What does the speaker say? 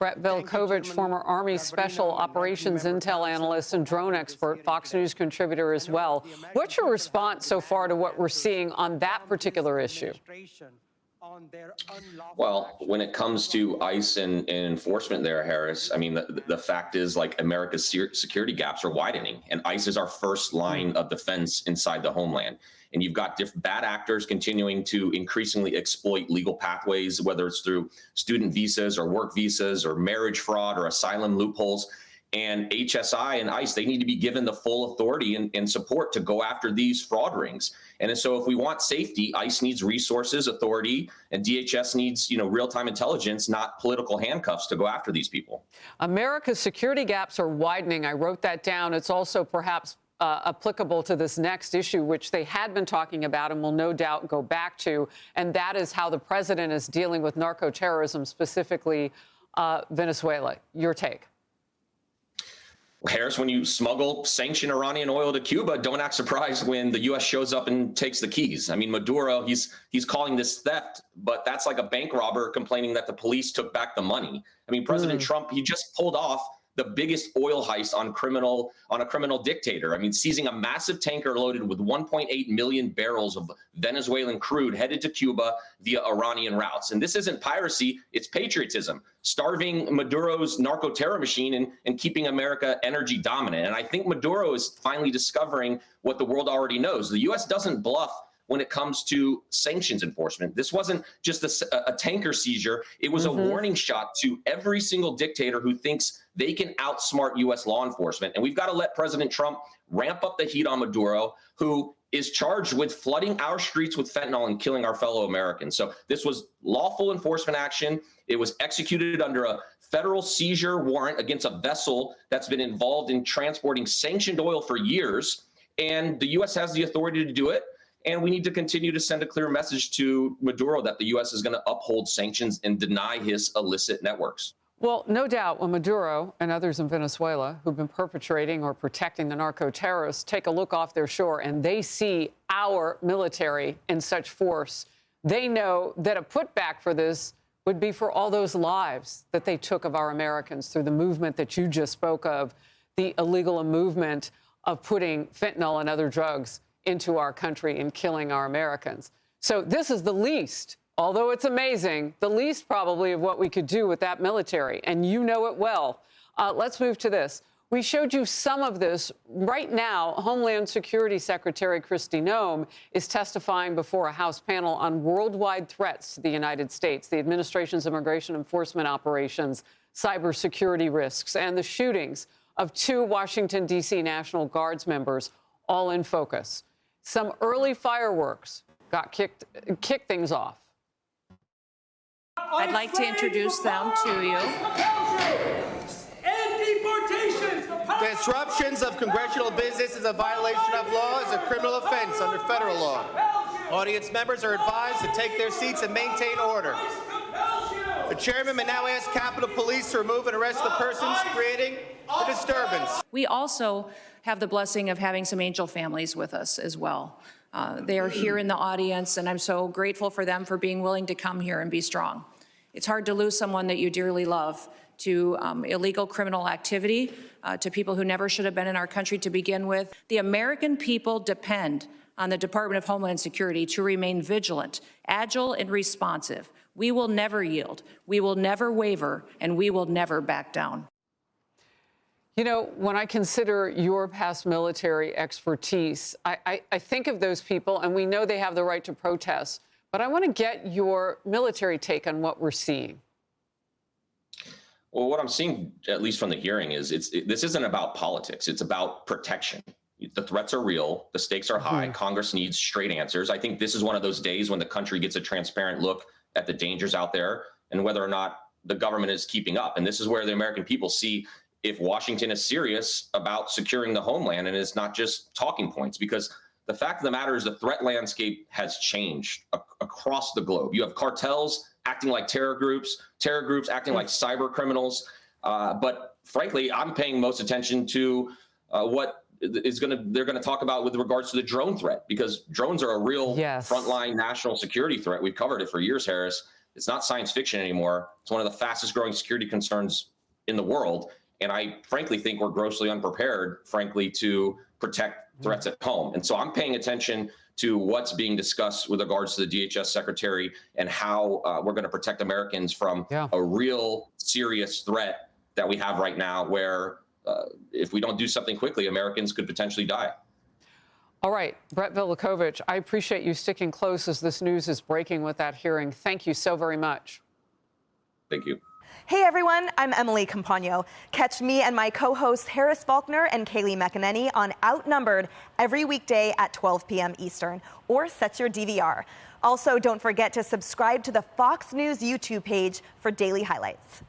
Brett Velicovich, former Army Special Operations Intel analyst and drone expert, Fox News contributor as well. What's your response so far to what we're seeing on that particular issue? Well, when it comes to ICE and enforcement there, Harris, I mean, the fact is, like, America's security gaps are widening, and ICE is our first line of defense inside the homeland. And you've got bad actors continuing to increasingly exploit legal pathways, whether it's through student visas or work visas or marriage fraud or asylum loopholes. And HSI and ICE, they need to be given the full authority and support to go after these fraud rings. And so if we want safety, ICE needs resources, authority, and DHS needs, real-time intelligence, not political handcuffs to go after these people. America's security gaps are widening. I wrote that down. It's also perhaps applicable to this next issue, which they had been talking about and will no doubt go back to, and that is how the president is dealing with narco-terrorism, specifically Venezuela. Your take? Harris, when you smuggle sanctioned Iranian oil to Cuba, don't act surprised when the U.S. shows up and takes the keys. I mean, Maduro, he's calling this theft, but that's like a bank robber complaining that the police took back the money. I mean, President Trump, he just pulled off the biggest oil heist on a criminal dictator. I mean, seizing a massive tanker loaded with 1.8 million barrels of Venezuelan crude headed to Cuba via Iranian routes. And this isn't piracy, it's patriotism, starving Maduro's narco-terror machine and keeping America energy dominant. And I think Maduro is finally discovering what the world already knows. The U.S. doesn't bluff when it comes to sanctions enforcement. This wasn't just a tanker seizure. It was a warning shot to every single dictator who thinks they can outsmart U.S. law enforcement. And we've got to let President Trump ramp up the heat on Maduro, who is charged with flooding our streets with fentanyl and killing our fellow Americans. So this was lawful enforcement action. It was executed under a federal seizure warrant against a vessel that's been involved in transporting sanctioned oil for years. And the U.S. has the authority to do it. And we need to continue to send a clear message to Maduro that the U.S. is going to uphold sanctions and deny his illicit networks. Well, no doubt when Maduro and others in Venezuela who've been perpetrating or protecting the narco-terrorists take a look off their shore and they see our military in such force, they know that a putback for this would be for all those lives that they took of our Americans through the movement that you just spoke of, the illegal movement of putting fentanyl and other drugs into our country and killing our Americans. So this is the least, although it's amazing, the least probably of what we could do with that military. And you know it well. Let's move to this. We showed you some of this. Right now, Homeland Security Secretary Kristi Noem is testifying before a House panel on worldwide threats to the United States, the administration's immigration enforcement operations, cybersecurity risks, and the shootings of 2 Washington, D.C. National Guards members, all in focus. Some early fireworks got kicked things off. I'd like to introduce them to you. Disruptions of congressional business is a violation of law, is a criminal offense under federal law. Audience members are advised to take their seats and maintain order. The chairman may now ask Capitol Police to remove and arrest the persons creating the disturbance. We also have the blessing of having some angel families with us as well. They are here in the audience, and I'm so grateful for them for being willing to come here and be strong. It's hard to lose someone that you dearly love to illegal criminal activity, to people who never should have been in our country to begin with. The American people depend on the Department of Homeland Security to remain vigilant, agile, and responsive. We will never yield, we will never waver, and we will never back down. You know, when I consider your past military expertise, I think of those people, and we know they have the right to protest, but I want to get your military take on what we're seeing. Well, what I'm seeing, at least from the hearing, is this isn't about politics. It's about protection. The threats are real. The stakes are high. Congress needs straight answers. I think this is one of those days when the country gets a transparent look at the dangers out there and whether or not the government is keeping up. And this is where the American people see if Washington is serious about securing the homeland, and it's not just talking points, because the fact of the matter is the threat landscape has changed across the globe. You have cartels acting like terror groups acting like cyber criminals. But frankly, I'm paying most attention to what they're going to talk about with regards to the drone threat, because drones are a real frontline national security threat. We've covered it for years, Harris. It's not science fiction anymore. It's one of the fastest growing security concerns in the world. And I frankly think we're grossly unprepared, frankly, to protect threats at home. And so I'm paying attention to what's being discussed with regards to the DHS secretary and how we're going to protect Americans from a real serious threat that we have right now, where if we don't do something quickly, Americans could potentially die. All right, Brett Velicovich, I appreciate you sticking close as this news is breaking with that hearing. Thank you so very much. Thank you. Hey everyone, I'm Emily Campagno. Catch me and my co-hosts Harris Faulkner and Kaylee McEnany on Outnumbered every weekday at 12 p.m. Eastern, or set your DVR. Also, don't forget to subscribe to the Fox News YouTube page for daily highlights.